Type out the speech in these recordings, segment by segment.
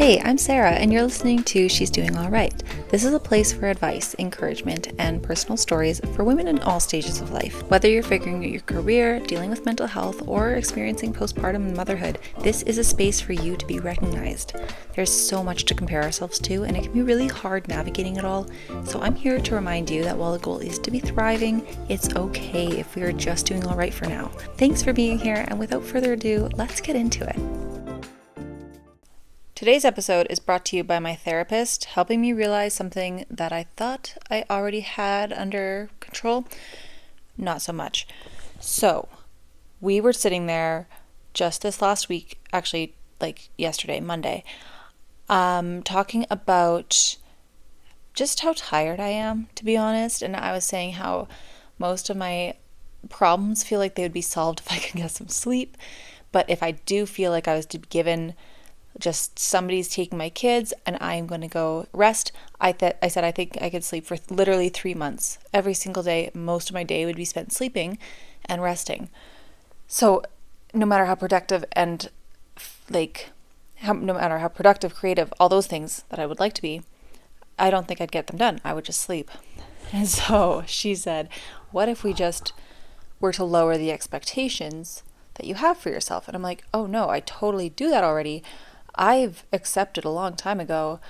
Hey, I'm Sarah, and you're listening to She's Doing All Right. This is a place for advice, encouragement, and personal stories for women in all stages of life. Whether you're figuring out your career, dealing with mental health, or experiencing postpartum motherhood, this is a space for you to be recognized. There's so much to compare ourselves to, and it can be really hard navigating it all. So I'm here to remind you that while the goal is to be thriving, it's okay if we are just doing all right for now. Thanks for being here, and without further ado, let's get into it. Today's episode is brought to you by my therapist, helping me realize something that I thought I already had under control. Not so much. So, we were sitting there just this last week, actually like yesterday, Monday, talking about just how tired I am, to be honest. And I was saying how most of my problems feel like they would be solved if I could get some sleep. But if I do feel like I was to be given just somebody's taking my kids and I'm going to go rest, I said I think I could sleep for literally 3 months. Every single day, most of my day would be spent sleeping and resting. So no matter how productive and no matter how productive, creative, all those things that I would like to be, I don't think I'd get them done. I would just sleep. And so she said, what if we just were to lower the expectations that you have for yourself? And I'm like, oh no, I totally do that already. I've accepted a long time ago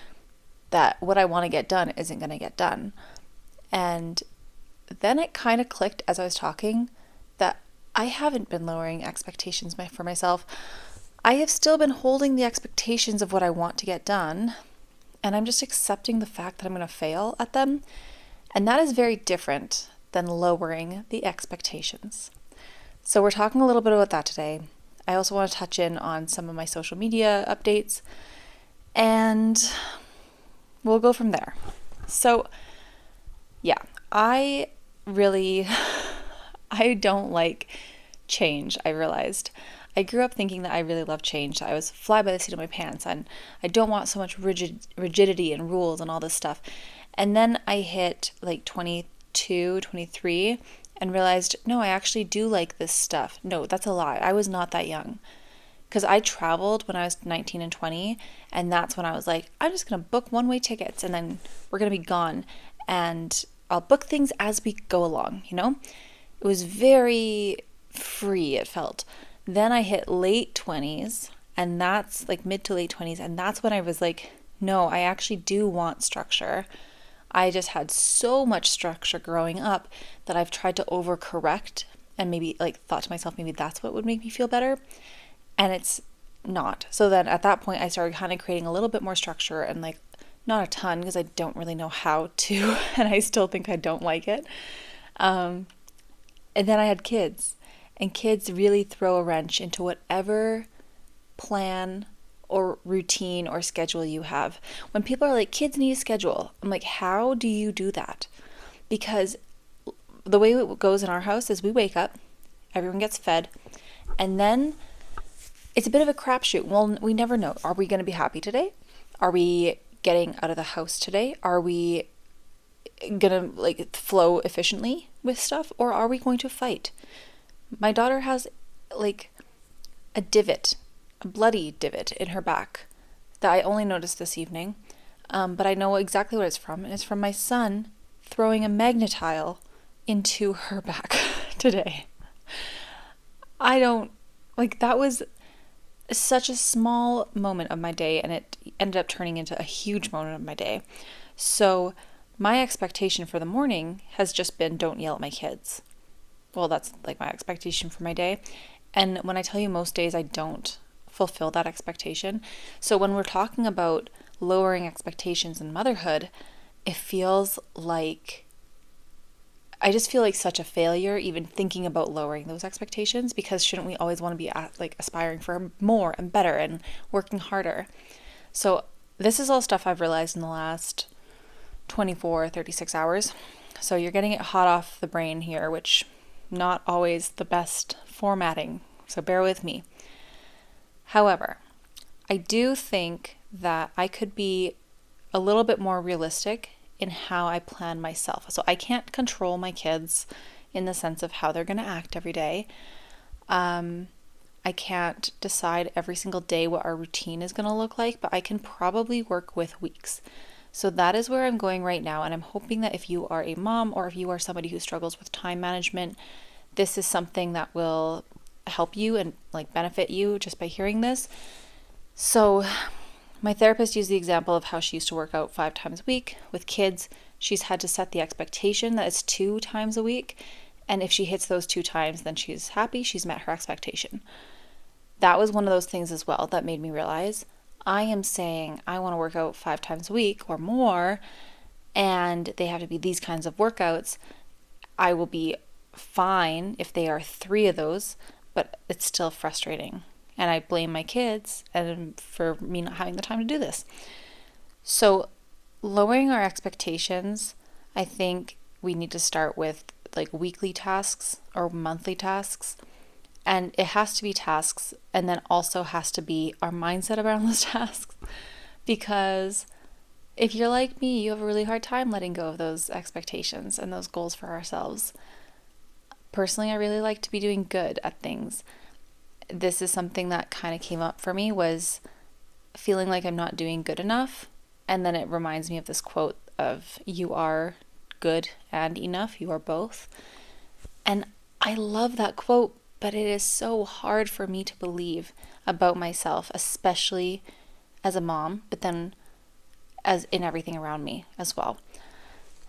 that what I want to get done isn't going to get done. And then it kind of clicked as I was talking that I haven't been lowering expectations for myself. I have still been holding the expectations of what I want to get done, and I'm just accepting the fact that I'm going to fail at them. And that is very different than lowering the expectations. So we're talking a little bit about that today. I also want to touch in on some of my social media updates, and we'll go from there. So, yeah, I don't like change, I realized. I grew up thinking that I really love change. I was fly by the seat of my pants, and I don't want so much rigidity and rules and all this stuff. And then I hit like 22, 23, and realized, no, I actually do like this stuff. No, that's a lie. I was not that young. Because I traveled when I was 19 and 20, and that's when I was like, I'm just going to book one-way tickets, and then we're going to be gone, and I'll book things as we go along, you know? It was very free, it felt. Then I hit late 20s, and that's like mid to late 20s, and that's when I was like, no, I actually do want structure. I just had so much structure growing up that I've tried to overcorrect and maybe like thought to myself, maybe that's what would make me feel better. And it's not. So then at that point, I started kind of creating a little bit more structure, and like not a ton because I don't really know how to, and I still think I don't like it. And then I had kids, and kids really throw a wrench into whatever plan or routine or schedule you have. When people are like, kids need a schedule, I'm like, how do you do that? Because the way it goes in our house is we wake up, everyone gets fed, and then it's a bit of a crapshoot. Well, we never know. Are we going to be happy today? Are we getting out of the house today? Are we going to like flow efficiently with stuff, or are we going to fight? My daughter has like a bloody divot in her back that I only noticed this evening, but I know exactly what it's from, and it's from my son throwing a magnetile into her back today. That was such a small moment of my day, and it ended up turning into a huge moment of my day. So my expectation for the morning has just been, don't yell at my kids. Well, that's like my expectation for my day. And when I tell you most days I don't fulfill that expectation. So when we're talking about lowering expectations in motherhood, it feels like I just feel like such a failure even thinking about lowering those expectations, because shouldn't we always want to be aspiring for more and better and working harder? So this is all stuff I've realized in the last 24, 36 hours. So you're getting it hot off the brain here, which not always the best formatting. So bear with me. However, I do think that I could be a little bit more realistic in how I plan myself. So I can't control my kids in the sense of how they're going to act every day. I I can't decide every single day what our routine is going to look like, but I can probably work with weeks. So that is where I'm going right now. And I'm hoping that if you are a mom or if you are somebody who struggles with time management, this is something that will help you and like benefit you just by hearing this. So my therapist used the example of how she used to work out 5 times a week. With kids, she's had to set the expectation that it's 2 times a week. And if she hits those 2 times, then she's happy, she's met her expectation. That was one of those things as well that made me realize I am saying I want to work out 5 times a week or more, and they have to be these kinds of workouts. I will be fine if they are 3 of those, but it's still frustrating. And I blame my kids and for me not having the time to do this. So lowering our expectations, I think we need to start with like weekly tasks or monthly tasks. And it has to be tasks, and then also has to be our mindset around those tasks. Because if you're like me, you have a really hard time letting go of those expectations and those goals for ourselves. Personally, I really like to be doing good at things. This is something that kind of came up for me, was feeling like I'm not doing good enough. And then it reminds me of this quote of, you are good and enough, you are both. And I love that quote, but it is so hard for me to believe about myself, especially as a mom, but then as in everything around me as well.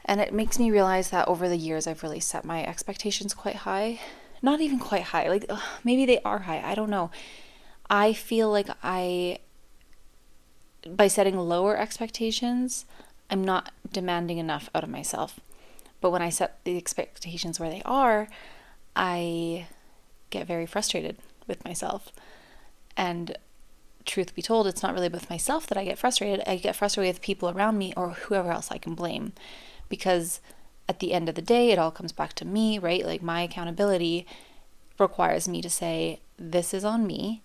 And it makes me realize that over the years, I've really set my expectations quite high. Not even quite high, like maybe they are high, I don't know. I feel like by setting lower expectations, I'm not demanding enough out of myself. But when I set the expectations where they are, I get very frustrated with myself. And truth be told, it's not really with myself that I get frustrated. I get frustrated with people around me or whoever else I can blame. Because at the end of the day, it all comes back to me, right? Like my accountability requires me to say, this is on me.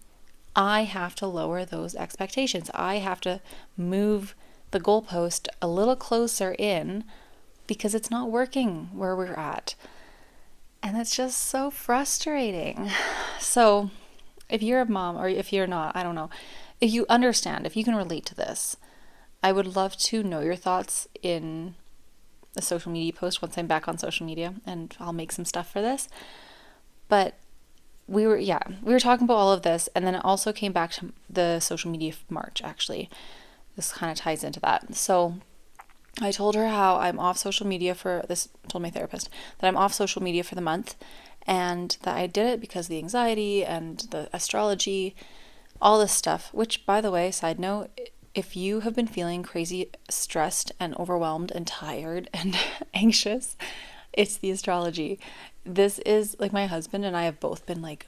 I have to lower those expectations. I have to move the goalpost a little closer in because it's not working where we're at. And it's just so frustrating. So if you're a mom, or if you're not, I don't know, if you understand, if you can relate to this, I would love to know your thoughts in a social media post once I'm back on social media, and I'll make some stuff for this. But we were talking about all of this, and then it also came back to the social media march, actually. This kind of ties into that. So I told her how I'm off social media told my therapist that I'm off social media for the month, and that I did it because of the anxiety and the astrology, all this stuff, which, by the way, side note, if you have been feeling crazy stressed and overwhelmed and tired and anxious, it's the astrology. This is like, my husband and I have both been like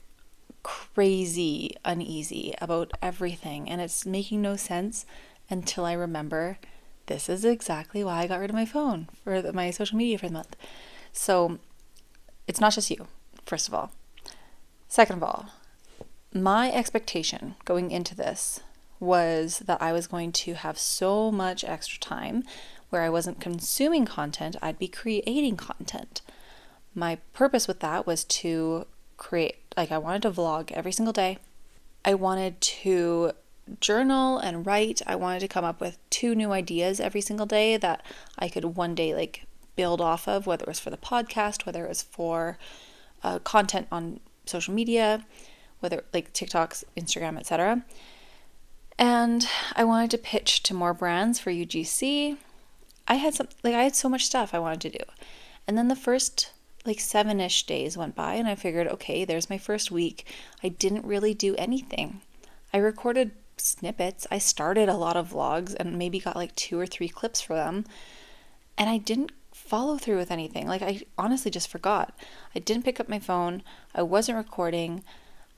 crazy uneasy about everything, and it's making no sense until I remember this is exactly why I got rid of my phone for my social media for the month. So it's not just you, first of all. Second of all, my expectation going into this was that I was going to have so much extra time where I wasn't consuming content, I'd be creating content. My purpose with that was to create, like, I wanted to vlog every single day. I wanted to journal and write. I wanted to come up with 2 new ideas every single day that I could one day like build off of, whether it was for the podcast, whether it was for content on social media, whether like TikToks, Instagram, etc. And I wanted to pitch to more brands for UGC. I had so much stuff I wanted to do. And then the first like 7-ish days went by, and I figured, okay, there's my first week. I didn't really do anything. I recorded snippets. I started a lot of vlogs and maybe got like 2 or 3 clips for them. And I didn't follow through with anything. Like, I honestly just forgot. I didn't pick up my phone. I wasn't recording.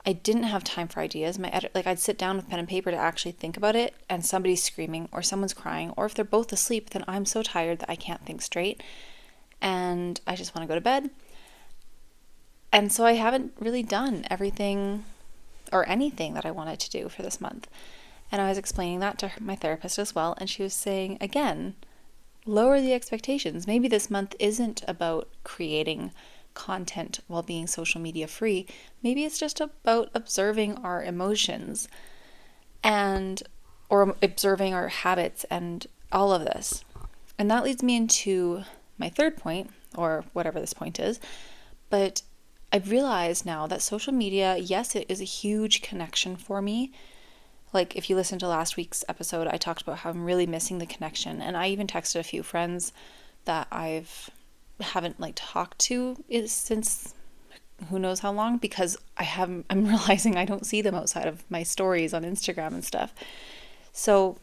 I didn't have time for ideas. I'd sit down with pen and paper to actually think about it, and somebody's screaming or someone's crying, or if they're both asleep, then I'm so tired that I can't think straight and I just want to go to bed. And so I haven't really done everything or anything that I wanted to do for this month. And I was explaining that to my therapist as well, and she was saying, again, lower the expectations. Maybe this month isn't about creating content while being social media free. Maybe it's just about observing our emotions or observing our habits and all of this. And that leads me into my third point, or whatever this point is. But I've realized now that social media, yes, it is a huge connection for me. Like if you listen to last week's episode, I talked about how I'm really missing the connection. And I even texted a few friends that haven't talked to since who knows how long, because I'm realizing I don't see them outside of my stories on Instagram and stuff. So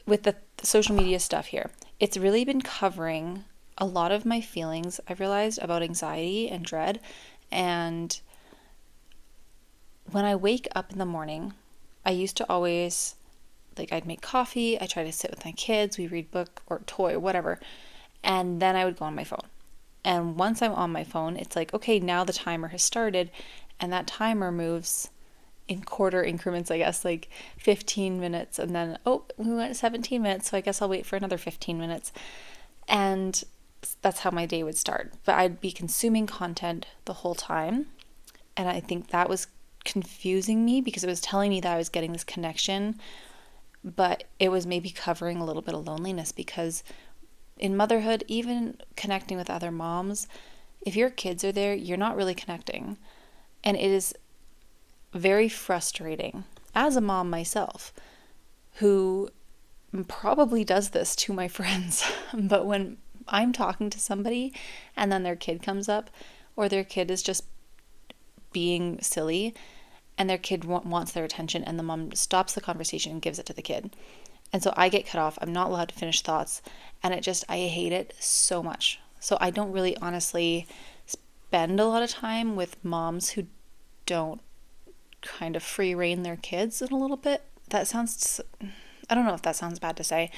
with the social media stuff here, it's really been covering a lot of my feelings, I've realized, about anxiety and dread. And when I wake up in the morning, I used to always, I'd make coffee, I try to sit with my kids, we read book or toy or whatever, and then I would go on my phone. And once I'm on my phone, it's like, okay, now the timer has started, and that timer moves in quarter increments, I guess, 15 minutes, and then, we went 17 minutes, so I guess I'll wait for another 15 minutes. And that's how my day would start. But I'd be consuming content the whole time, and I think that was confusing me because it was telling me that I was getting this connection, but it was maybe covering a little bit of loneliness, because in motherhood, even connecting with other moms, if your kids are there, you're not really connecting. And it is very frustrating as a mom myself, who probably does this to my friends. But when I'm talking to somebody and then their kid comes up, or their kid is just being silly and their kid wants their attention, and the mom stops the conversation and gives it to the kid. And so I get cut off. I'm not allowed to finish thoughts. And I hate it so much. So I don't really honestly spend a lot of time with moms who don't kind of free rein their kids in a little bit. I don't know if that sounds bad to say.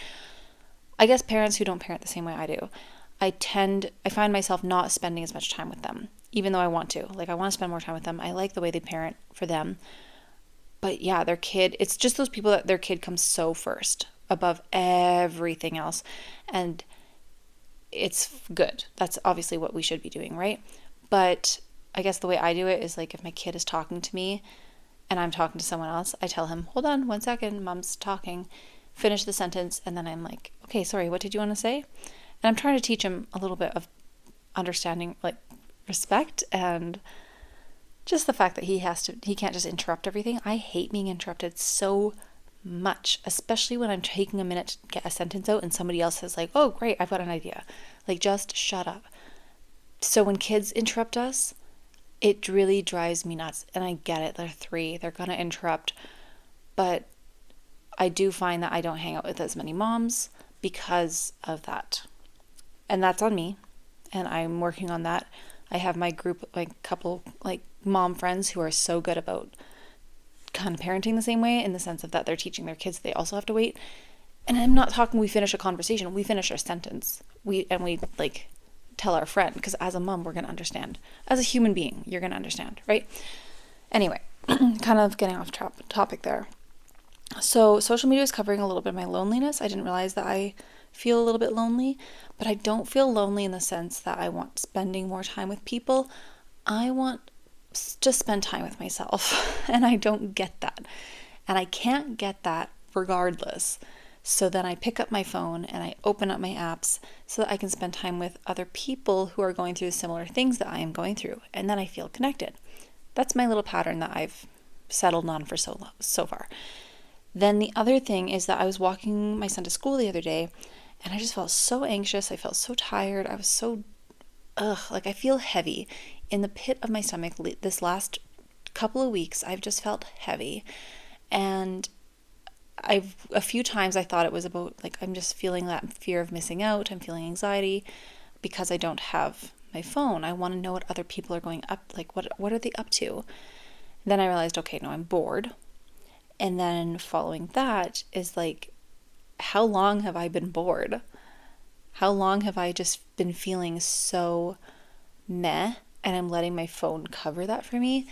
I guess parents who don't parent the same way I do, I find myself not spending as much time with them, even though I want to. I want to spend more time with them. I like the way they parent for them. But yeah, their kid, it's just those people that their kid comes so first above everything else. And it's good. That's obviously what we should be doing, right? But I guess the way I do it is if my kid is talking to me and I'm talking to someone else, I tell him, hold on 1 second, mom's talking, finish the sentence. And then I'm like, okay, sorry, what did you want to say? And I'm trying to teach him a little bit of understanding, respect, and just the fact that he can't just interrupt everything. I hate being interrupted so much, especially when I'm taking a minute to get a sentence out and somebody else says oh, great, I've got an idea. Just shut up. So when kids interrupt us, it really drives me nuts. And I get it. They're 3. They're going to interrupt. But I do find that I don't hang out with as many moms because of that. And that's on me. And I'm working on that. I have my group, couple, mom friends who are so good about kind of parenting the same way, in the sense of that they're teaching their kids they also have to wait. And I'm not talking we finish a conversation, we finish our sentence. We tell our friend, because as a mom, we're going to understand. As a human being, you're going to understand, right? Anyway, kind of getting off topic there. So social media is covering a little bit of my loneliness. I didn't realize that I feel a little bit lonely, but I don't feel lonely in the sense that I want spending more time with people. I want to spend time with myself, and I don't get that. And I can't get that regardless. So then I pick up my phone and I open up my apps so that I can spend time with other people who are going through similar things that I am going through. And then I feel connected. That's my little pattern that I've settled on for so far. Then the other thing is that I was walking my son to school the other day, and I just felt so anxious. I felt so tired. I was so, I feel heavy. In the pit of my stomach this last couple of weeks, I've just felt heavy. And a few times I thought it was about, I'm just feeling that fear of missing out. I'm feeling anxiety because I don't have my phone. I want to know what other people are going up, what are they up to? Then I realized, okay, no, I'm bored. And then following that is how long have I been bored? How long have I just been feeling so meh, and I'm letting my phone cover that for me?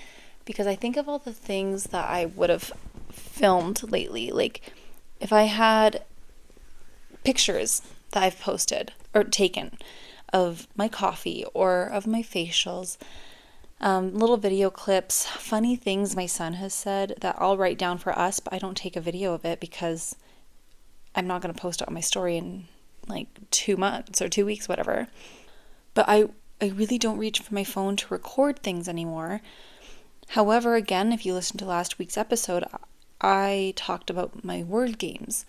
Because I think of all the things that I would have filmed lately. If I had pictures that I've posted or taken of my coffee or of my facials, little video clips, funny things my son has said that I'll write down for us, but I don't take a video of it because I'm not going to post it on my story in like 2 months or 2 weeks, whatever. But I really don't reach for my phone to record things anymore. However, again, if you listen to last week's episode, I talked about my word games.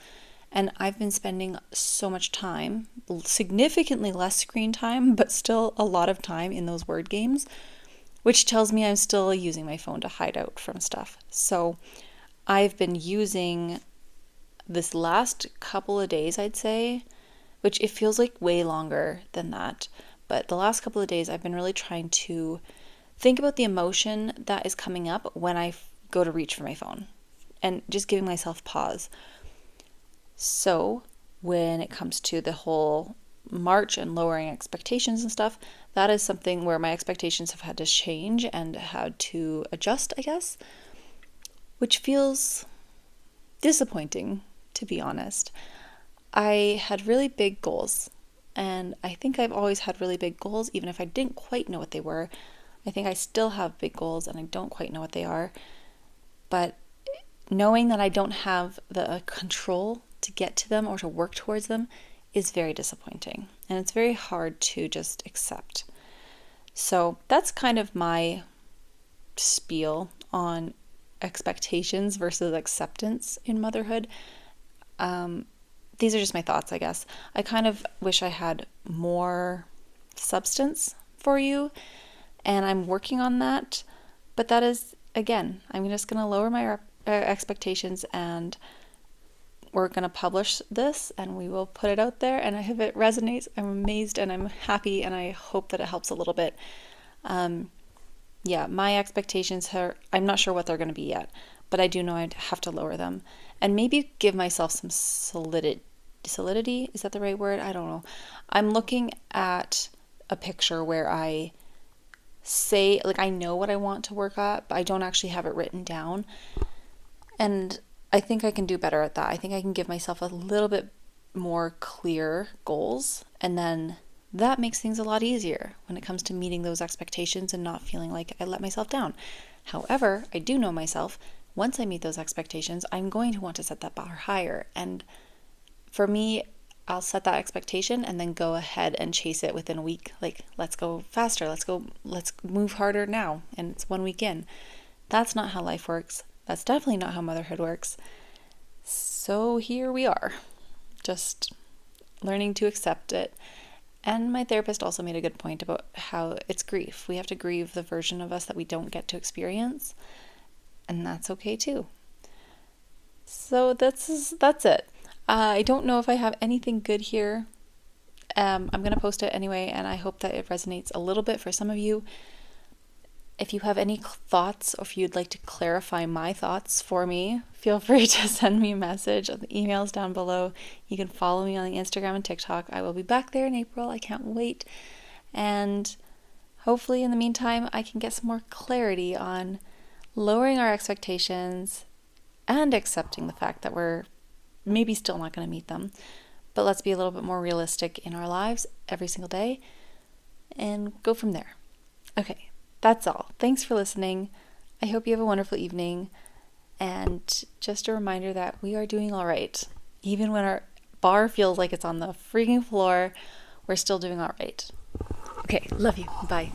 And I've been spending so much time, significantly less screen time, but still a lot of time in those word games, which tells me I'm still using my phone to hide out from stuff. So I've been using this last couple of days, I'd say, which it feels like way longer than that. But the last couple of days, I've been really trying to think about the emotion that is coming up when I go to reach for my phone and just giving myself pause. So when it comes to the whole March and lowering expectations and stuff, that is something where my expectations have had to change and had to adjust, I guess, which feels disappointing, to be honest. I had really big goals, and I think I've always had really big goals, even if I didn't quite know what they were. I think I still have big goals and I don't quite know what they are, but knowing that I don't have the control to get to them or to work towards them is very disappointing, and it's very hard to just accept. So that's kind of my spiel on expectations versus acceptance in motherhood. These are just my thoughts, I guess. I kind of wish I had more substance for you, and I'm working on that. But that is, again, I'm just going to lower my expectations, and we're going to publish this, and we will put it out there. And if it resonates, I'm amazed and I'm happy, and I hope that it helps a little bit. My expectations are, I'm not sure what they're going to be yet, but I do know I'd have to lower them and maybe give myself some solidity. Is that the right word? I don't know. I'm looking at a picture where I say, like, I know what I want to work at, but I don't actually have it written down. And I think I can do better at that. I think I can give myself a little bit more clear goals, and then that makes things a lot easier when it comes to meeting those expectations and not feeling like I let myself down. However, I do know myself. Once I meet those expectations, I'm going to want to set that bar higher. And for me, I'll set that expectation and then go ahead and chase it within a week. Like, let's go faster. Let's move harder now. And it's 1 week in. That's not how life works. That's definitely not how motherhood works. So here we are, just learning to accept it. And my therapist also made a good point about how it's grief. We have to grieve the version of us that we don't get to experience. And that's okay too. So that's it. I don't know if I have anything good here. I'm going to post it anyway, and I hope that it resonates a little bit for some of you. If you have any thoughts, or if you'd like to clarify my thoughts for me, feel free to send me a message. The email's down below. You can follow me on the Instagram and TikTok. I will be back there in April. I can't wait. And hopefully in the meantime, I can get some more clarity on lowering our expectations and accepting the fact that we're maybe still not going to meet them. But let's be a little bit more realistic in our lives every single day and go from there. Okay. That's all. Thanks for listening. I hope you have a wonderful evening. And just a reminder that we are doing all right. Even when our bar feels like it's on the freaking floor, we're still doing all right. Okay, love you. Bye.